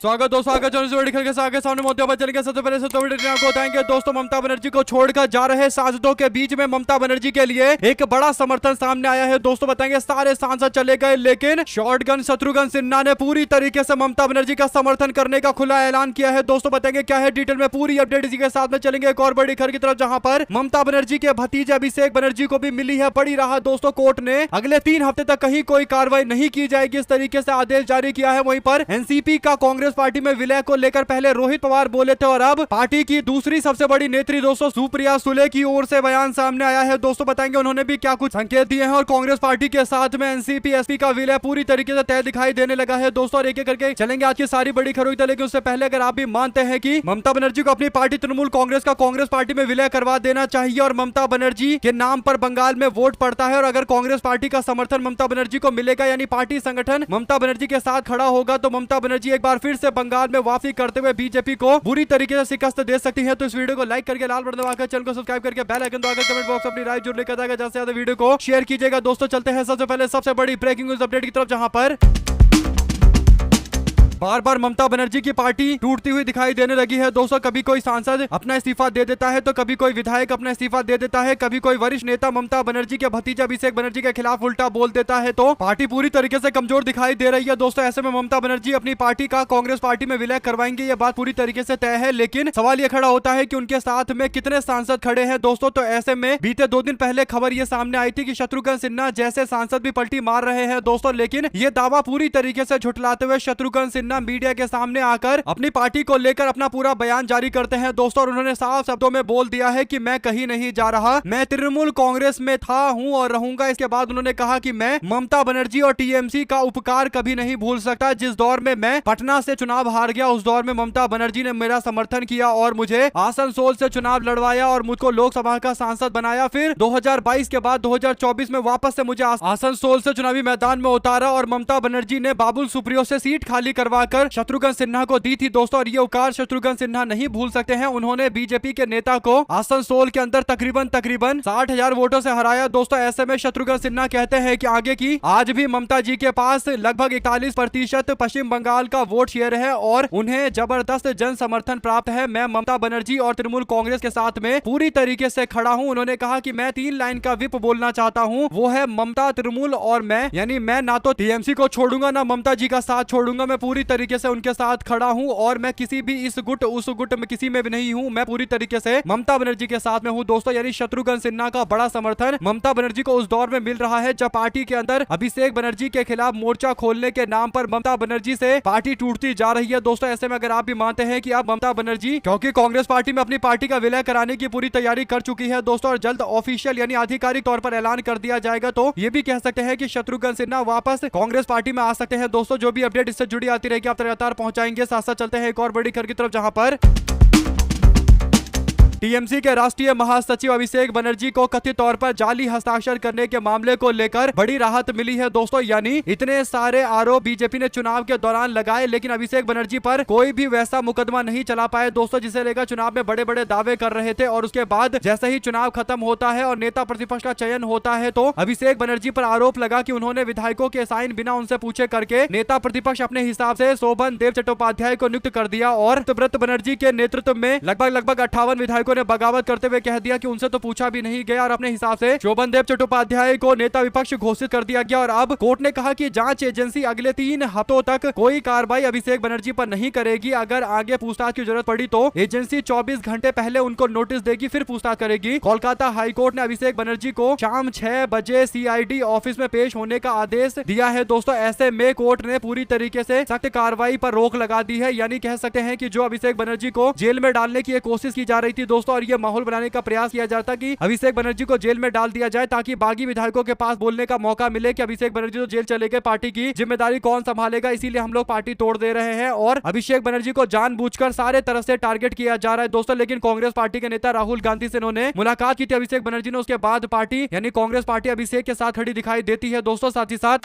स्वागत दोस्तों, आगे के आगे सामने मुद्दे पर चलेंगे। सबसे पहले आपको बताएंगे दोस्तों, ममता बनर्जी को छोड़कर जा रहे सांसदों के बीच में ममता बनर्जी के लिए एक बड़ा समर्थन सामने आया है। दोस्तों बताएंगे सारे सांसद चले गए, लेकिन शॉटगन शत्रुघ्न सिन्हा ने पूरी तरीके से ममता बनर्जी का समर्थन करने का खुला ऐलान किया है। दोस्तों बताएंगे क्या है डिटेल में पूरी अपडेट इसी के साथ में चलेंगे। एक और बड़ी खबर की तरफ, जहां पर ममता बनर्जी के भतीजे अभिषेक बनर्जी को भी मिली है बड़ी राहत। दोस्तों कोर्ट ने अगले 3 हफ्ते तक कहीं कोई कार्रवाई नहीं की जाएगी, इस तरीके से आदेश जारी किया है। वहीं पर एनसीपी का कांग्रेस पार्टी में विलय को लेकर पहले रोहित पवार बोले थे, और अब पार्टी की दूसरी सबसे बड़ी नेत्री दोस्तों सुप्रिया सुले की ओर से बयान सामने आया है। दोस्तों बताएंगे उन्होंने भी क्या कुछ संकेत दिए हैं, और कांग्रेस पार्टी के साथ में एनसीपी एसपी का विलय पूरी तरीके से तय दिखाई देने लगा है। दोस्तों एक एक करके चलेंगे आज की सारी बड़ी खबरों की, लेकिन उससे पहले अगर आप भी मानते हैं कि ममता बनर्जी को अपनी पार्टी तृणमूल कांग्रेस का कांग्रेस पार्टी में विलय करवा देना चाहिए और ममता बनर्जी के नाम पर बंगाल में वोट पड़ता है, और अगर कांग्रेस पार्टी का समर्थन ममता बनर्जी को मिलेगा, यानी पार्टी संगठन ममता बनर्जी के साथ खड़ा होगा, तो ममता बनर्जी एक बार फिर से बंगाल में वापसी करते हुए बीजेपी को बुरी तरीके से शिकस्त दे सकती है। तो इस वीडियो को लाइक करके लाल बटन दबाकर चैनल को सब्सक्राइब करके बेल आइकन दबाकर कमेंट बॉक्स अपनी राय जरूर लिखा जाएगा। ज्यादा से ज्यादा वीडियो को शेयर कीजिएगा। दोस्तों चलते हैं सबसे पहले सबसे बड़ी ब्रेकिंग न्यूज अपडेट की तरफ, जहां पर बार बार ममता बनर्जी की पार्टी टूटती हुई दिखाई देने लगी है। दोस्तों कभी कोई सांसद अपना इस्तीफा दे देता है, तो कभी कोई विधायक अपना इस्तीफा दे देता है, कभी कोई वरिष्ठ नेता ममता बनर्जी के भतीजे अभिषेक बनर्जी के खिलाफ उल्टा बोल देता है, तो पार्टी पूरी तरीके से कमजोर दिखाई दे रही है। दोस्तों ऐसे में ममता बनर्जी अपनी पार्टी का कांग्रेस पार्टी में विलय करवाएंगे, ये बात पूरी तरीके से तय है, लेकिन सवाल ये खड़ा होता है कि उनके साथ में कितने सांसद खड़े हैं। दोस्तों तो ऐसे में बीते 2 दिन पहले खबर ये सामने आई थी कि शत्रुघ्न सिन्हा जैसे सांसद भी पलटी मार रहे हैं। दोस्तों लेकिन ये दावा पूरी तरीके से झुठलाते हुए शत्रुघ्न सिन्हा मीडिया के सामने आकर अपनी पार्टी को लेकर अपना पूरा बयान जारी करते हैं। दोस्तों और उन्होंने साफ शब्दों में बोल दिया है कि मैं कहीं नहीं जा रहा, मैं तृणमूल कांग्रेस में था, हूं और रहूंगा। इसके बाद उन्होंने कहा कि मैं ममता बनर्जी और टीएमसी का उपकार कभी नहीं भूल सकता। जिस दौर में मैं पटना से चुनाव हार गया, उस दौर में ममता बनर्जी ने मेरा समर्थन किया और मुझे आसनसोल से चुनाव लड़वाया और मुझको लोकसभा का सांसद बनाया। फिर 2022 के बाद 2024 में वापस से मुझे आसनसोल से चुनावी मैदान में उतारा और ममता बनर्जी ने बाबुल सुप्रियो से सीट खाली करवाकर शत्रुघ्न सिन्हा को दी थी। दोस्तों और ये उपकार शत्रुघ्न सिन्हा नहीं भूल सकते हैं। उन्होंने बीजेपी के नेता को आसनसोल के अंदर तकरीबन 60,000 वोटों से हराया। दोस्तों ऐसे में शत्रुघ्न सिन्हा कहते हैं कि आगे की आज भी ममता जी के पास लगभग 41% पश्चिम बंगाल का वोट शेयर है और उन्हें जबरदस्त जन समर्थन प्राप्त है। मैं ममता बनर्जी और तृणमूल कांग्रेस के साथ में पूरी तरीके से खड़ा हूं। उन्होंने कहा कि मैं 3 लाइन का विप बोलना चाहता हूं, वो है ममता, तृणमूल और मैं, यानी मैं ना तो टीएमसी को छोड़ूंगा ना ममता जी का साथ छोड़ूंगा। मैं पूरी तरीके से उनके साथ खड़ा हूं और मैं किसी भी इस गुट उस गुट में किसी में भी नहीं हूं। मैं पूरी तरीके से ममता बनर्जी के साथ में हूं। दोस्तों यानी शत्रुघ्न सिन्हा का बड़ा समर्थन ममता बनर्जी को उस दौर में मिल रहा है जब पार्टी के अंदर अभिषेक बनर्जी के खिलाफ मोर्चा खोलने के नाम पर ममता बनर्जी से पार्टी टूटती जा रही है। दोस्तों ऐसे में अगर आप भी मानते हैं कि अब ममता बनर्जी क्योंकि कांग्रेस पार्टी में अपनी पार्टी का विलय कराने की पूरी तैयारी कर चुकी है दोस्तों, और जल्द ऑफिशियल यानी आधिकारिक तौर पर ऐलान कर दिया जाएगा, तो ये भी कह सकते हैं कि शत्रुघ्न सिन्हा वापस कांग्रेस पार्टी में आ सकते हैं। दोस्तों जो भी अपडेट इससे जुड़ी आती रहेगी आप लगातार पहुंचाएंगे। साथ साथ चलते हैं एक और बड़ी खबर की तरफ, जहां पर टीएमसी के राष्ट्रीय महासचिव अभिषेक बनर्जी को कथित तौर पर जाली हस्ताक्षर करने के मामले को लेकर बड़ी राहत मिली है। दोस्तों यानी इतने सारे आरोप बीजेपी ने चुनाव के दौरान लगाए, लेकिन अभिषेक बनर्जी पर कोई भी वैसा मुकदमा नहीं चला पाए दोस्तों, जिसे लेकर चुनाव में बड़े बड़े दावे कर रहे थे। और उसके बाद जैसे ही चुनाव खत्म होता है और नेता प्रतिपक्ष का चयन होता है, तो अभिषेक बनर्जी पर आरोप लगा कि उन्होंने विधायकों के साइन बिना उनसे पूछे करके नेता प्रतिपक्ष अपने हिसाब से शोभन देव चट्टोपाध्याय को नियुक्त कर दिया, और व्रत बनर्जी के नेतृत्व में लगभग 58 विधायकों ने बगावत करते हुए कह दिया कि उनसे तो पूछा भी नहीं गया और अपने हिसाब से शोभन देव चट्टोपाध्याय को नेता विपक्ष घोषित कर दिया गया। और अब कोर्ट ने कहा कि जांच एजेंसी अगले 3 हफ्तों तक कोई कार्रवाई अभिषेक बनर्जी पर नहीं करेगी। अगर आगे पूछताछ की जरूरत पड़ी तो एजेंसी 24 घंटे पहले उनको नोटिस देगी, फिर पूछताछ करेगी। कोलकाता हाईकोर्ट ने अभिषेक बनर्जी को शाम 6 बजे सीआईडी ऑफिस में पेश होने का आदेश दिया है। दोस्तों ऐसे में कोर्ट ने पूरी तरीके से सख्त कार्रवाई पर रोक लगा दी है, यानी कह सकते हैं कि जो अभिषेक बनर्जी को जेल में डालने की कोशिश की जा रही थी दोस्तों, और ये माहौल बनाने का प्रयास किया जाता कि अभिषेक बनर्जी को जेल में डाल दिया जाए, ताकि बागी विधायकों के पास बोलने का मौका मिले कि अभिषेक बनर्जी तो जेल चले गए, पार्टी की जिम्मेदारी कौन संभालेगा, इसीलिए हम लोग पार्टी तोड़ दे रहे हैं। और अभिषेक बनर्जी को जानबूझकर सारे तरफ से टारगेट किया जा रहा है दोस्तों। लेकिन कांग्रेस पार्टी के नेता राहुल गांधी से उन्होंने मुलाकात की थी अभिषेक बनर्जी ने, उसके बाद पार्टी यानी कांग्रेस पार्टी अभिषेक के साथ खड़ी दिखाई देती है दोस्तों। साथ ही साथ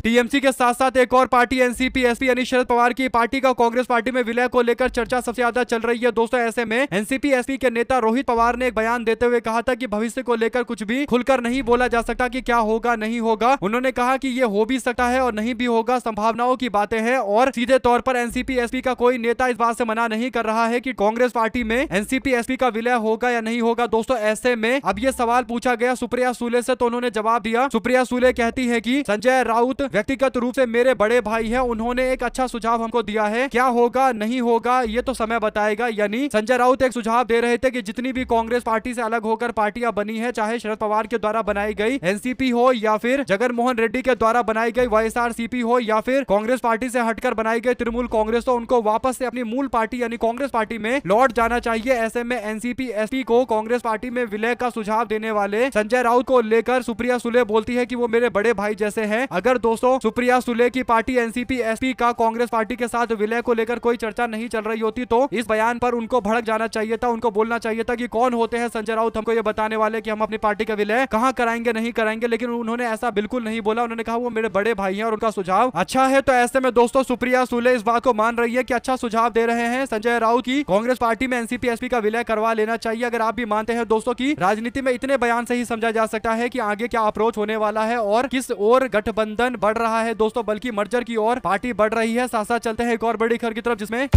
टीएमसी के साथ साथ एक और पार्टी एनसीपी एसपी यानी शरद पवार की पार्टी का कांग्रेस पार्टी में विलय को लेकर चर्चा सबसे ज्यादा चल रही है दोस्तों। ऐसे में एनसीपी एसपी के नेता रोहित पवार ने एक बयान देते हुए कहा था कि भविष्य को लेकर कुछ भी खुलकर नहीं बोला जा सकता कि क्या होगा नहीं होगा। उन्होंने कहा कि ये हो भी सकता है और नहीं भी होगा, संभावनाओं की बातें हैं। और सीधे तौर पर एनसीपी एसपी का कोई नेता इस बात से मना नहीं कर रहा है कि कांग्रेस पार्टी में एनसीपी एसपी का विलय होगा या नहीं होगा दोस्तों। ऐसे में अब ये सवाल पूछा गया सुप्रिया सुले से, तो उन्होंने जवाब दिया। सुप्रिया सुले कहती है कि संजय राउत व्यक्तिगत रूप से मेरे बड़े भाई है, उन्होंने एक अच्छा सुझाव हमको दिया है, क्या होगा नहीं होगा ये तो समय बताएगा। यानी संजय राउत एक सुझाव दे रहे थे कि जितनी भी कांग्रेस पार्टी से अलग होकर पार्टियां बनी है, चाहे शरद पवार के द्वारा बनाई गई एनसीपी हो या फिर जगन मोहन रेड्डी के द्वारा बनाई गई वाईएसआरसीपी हो या फिर कांग्रेस पार्टी से हटकर बनाई गई तृणमूल कांग्रेस, तो उनको वापस से अपनी मूल पार्टी यानी कांग्रेस पार्टी में लौट जाना चाहिए। ऐसे में एनसीपी एसपी को कांग्रेस पार्टी में विलय का सुझाव देने वाले संजय राउत को लेकर सुप्रिया सुले बोलती है कि वो मेरे बड़े भाई जैसे हैं। अगर दोस्तों सुप्रिया सुले की पार्टी एनसीपी एसपी का कांग्रेस पार्टी के साथ विलय को लेकर कोई चर्चा नहीं चल रही होती तो इस बयान पर उनको भड़क जाना चाहिए था, उनको बोलना चाहिए था कि कौन होते हैं संजय राउत हमको ये बताने वाले कि हम अपनी पार्टी का विलय कहां कराएंगे नहीं कराएंगे। लेकिन उन्होंने ऐसा बिल्कुल नहीं बोला, उन्होंने कहा वो मेरे बड़े भाई हैं और उनका सुझाव अच्छा है। तो ऐसे में दोस्तों सुप्रिया सुले इस बात को मान रही है कि अच्छा सुझाव दे रहे हैं संजय राउत की कांग्रेस पार्टी में एनसीपी एसपी का विलय करवा लेना चाहिए। अगर आप भी मानते हैं दोस्तों की राजनीति में इतने बयान से ही समझा जा सकता है कि आगे क्या अप्रोच होने वाला है और किस ओर गठबंधन बढ़ रहा है दोस्तों, बल्कि मर्जर की ओर पार्टी बढ़ रही है। साथ साथ चलते हैं एक और बड़ी खबर की तरफ, जिसमें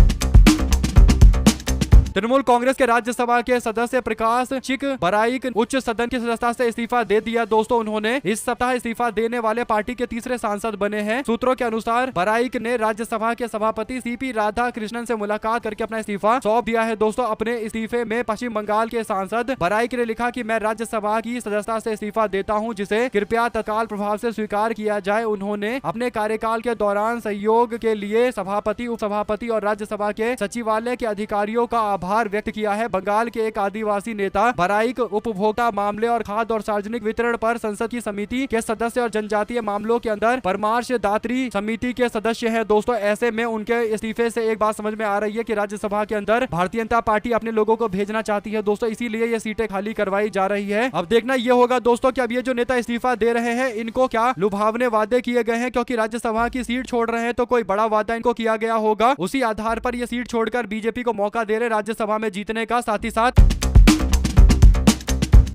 तृणमूल कांग्रेस के राज्यसभा के सदस्य प्रकाश चिक बराइक उच्च सदन की सदस्यता से इस्तीफा दे दिया दोस्तों। उन्होंने इस सप्ताह इस्तीफा देने वाले पार्टी के तीसरे सांसद बने हैं। सूत्रों के अनुसार बराइक ने राज्यसभा के सभापति सीपी राधा कृष्णन से मुलाकात करके अपना इस्तीफा सौंप दिया है दोस्तों। अपने इस्तीफे में पश्चिम बंगाल के सांसद बराइक ने लिखा कि मैं राज्यसभा की सदस्यता से इस्तीफा देता हूं, जिसे कृपया तत्काल प्रभाव से स्वीकार किया जाए। उन्होंने अपने कार्यकाल के दौरान सहयोग के लिए सभापति, उपसभापति और राज्यसभा के सचिवालय के अधिकारियों का आभार व्यक्त किया है। बंगाल के एक आदिवासी नेता बराइक उपभोक्ता मामले और खाद्य और सार्वजनिक वितरण पर संसद की समिति के सदस्य और जनजातीय मामलों के अंदर परामर्श दात्री समिति के सदस्य हैं दोस्तों। ऐसे में उनके इस्तीफे से एक बात समझ में आ रही है कि राज्यसभा के अंदर भारतीय जनता पार्टी अपने लोगों को भेजना चाहती है दोस्तों, इसीलिए ये सीटें खाली करवाई जा रही है। अब देखना ये होगा दोस्तों कि अब ये जो नेता इस्तीफा दे रहे हैं इनको क्या लुभावने वादे किए गए हैं, क्योंकि राज्यसभा की सीट छोड़ रहे हैं तो कोई बड़ा वादा इनको किया गया होगा, उसी आधार पर ये सीट छोड़कर बीजेपी को मौका दे रहे राज्यसभा में जीतने का। साथ ही साथ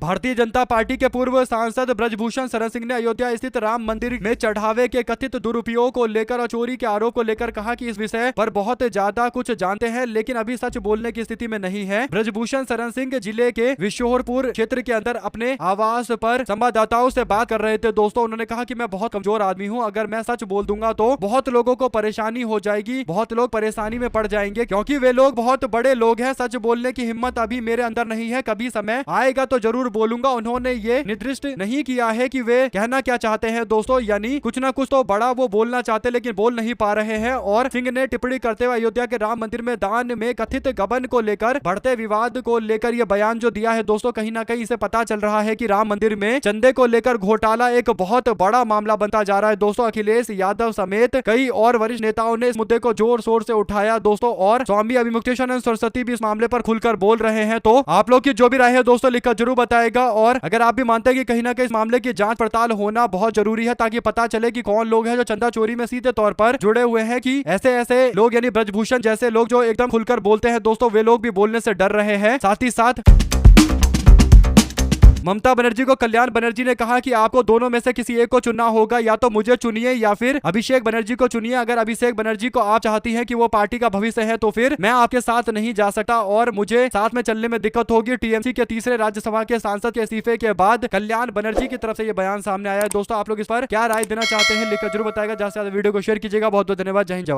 भारतीय जनता पार्टी के पूर्व सांसद ब्रजभूषण शरण सिंह ने अयोध्या स्थित राम मंदिर में चढ़ावे के कथित दुरुपयोग को लेकर और चोरी के आरोप को लेकर कहा कि इस विषय पर बहुत ज्यादा कुछ जानते हैं, लेकिन अभी सच बोलने की स्थिति में नहीं है। ब्रजभूषण शरण सिंह जिले के विशोहरपुर क्षेत्र के अंदर अपने आवास पर संवाददाताओं से बात कर रहे थे दोस्तों। उन्होंने कहा कि मैं बहुत कमजोर आदमी हूं, अगर मैं सच बोल दूंगा तो बहुत लोगों को परेशानी हो जाएगी, बहुत लोग परेशानी में पड़ जाएंगे, क्योंकि वे लोग बहुत बड़े लोग हैं। सच बोलने की हिम्मत अभी मेरे अंदर नहीं है, कभी समय आएगा तो जरूर बोलूंगा। उन्होंने ये निर्दिष्ट नहीं किया है कि वे कहना क्या चाहते हैं दोस्तों, यानी कुछ ना कुछ तो बड़ा वो बोलना चाहते लेकिन बोल नहीं पा रहे हैं। और सिंह ने टिप्पणी करते हुए अयोध्या के राम मंदिर में दान में कथित गबन को लेकर बढ़ते विवाद को लेकर ये बयान जो दिया है दोस्तों, कहीं ना कहीं इसे पता चल रहा है कि राम मंदिर में चंदे को लेकर घोटाला एक बहुत बड़ा मामला बनता जा रहा है दोस्तों। अखिलेश यादव समेत कई और वरिष्ठ नेताओं ने इस मुद्दे को जोर शोर से उठाया दोस्तों, और स्वामी अभिमुक्तेश्वरानंद सरस्वती भी इस मामले पर खुलकर बोल रहे हैं। तो आप लोग की जो भी राय है दोस्तों लिखकर जरूर बताएगा, और अगर आप भी मानते हैं कि कहीं ना कहीं इस मामले की जांच पड़ताल होना बहुत जरूरी है, ताकि पता चले कि कौन लोग हैं जो चंदा चोरी में सीधे तौर पर जुड़े हुए हैं, कि ऐसे ऐसे लोग यानी ब्रजभूषण जैसे लोग जो एकदम खुलकर बोलते हैं दोस्तों, वे लोग भी बोलने से डर रहे हैं। साथ ही साथ ममता बनर्जी को कल्याण बनर्जी ने कहा कि आपको दोनों में से किसी एक को चुनना होगा, या तो मुझे चुनिए या फिर अभिषेक बनर्जी को चुनिए। अगर अभिषेक बनर्जी को आप चाहती हैं कि वो पार्टी का भविष्य है तो फिर मैं आपके साथ नहीं जा सकता और मुझे साथ में चलने में दिक्कत होगी। टीएमसी के तीसरे राज्यसभा के सांसद के इस्तीफे के बाद कल्याण बनर्जी की तरफ से ये बयान सामने आया है दोस्तों। आप लोग इस पर क्या राय देना चाहते हैं लिखकर जरूर बताएगा। ज्यादा से ज्यादा वीडियो को शेयर कीजिएगा। बहुत बहुत धन्यवाद। जय हिंद जवान।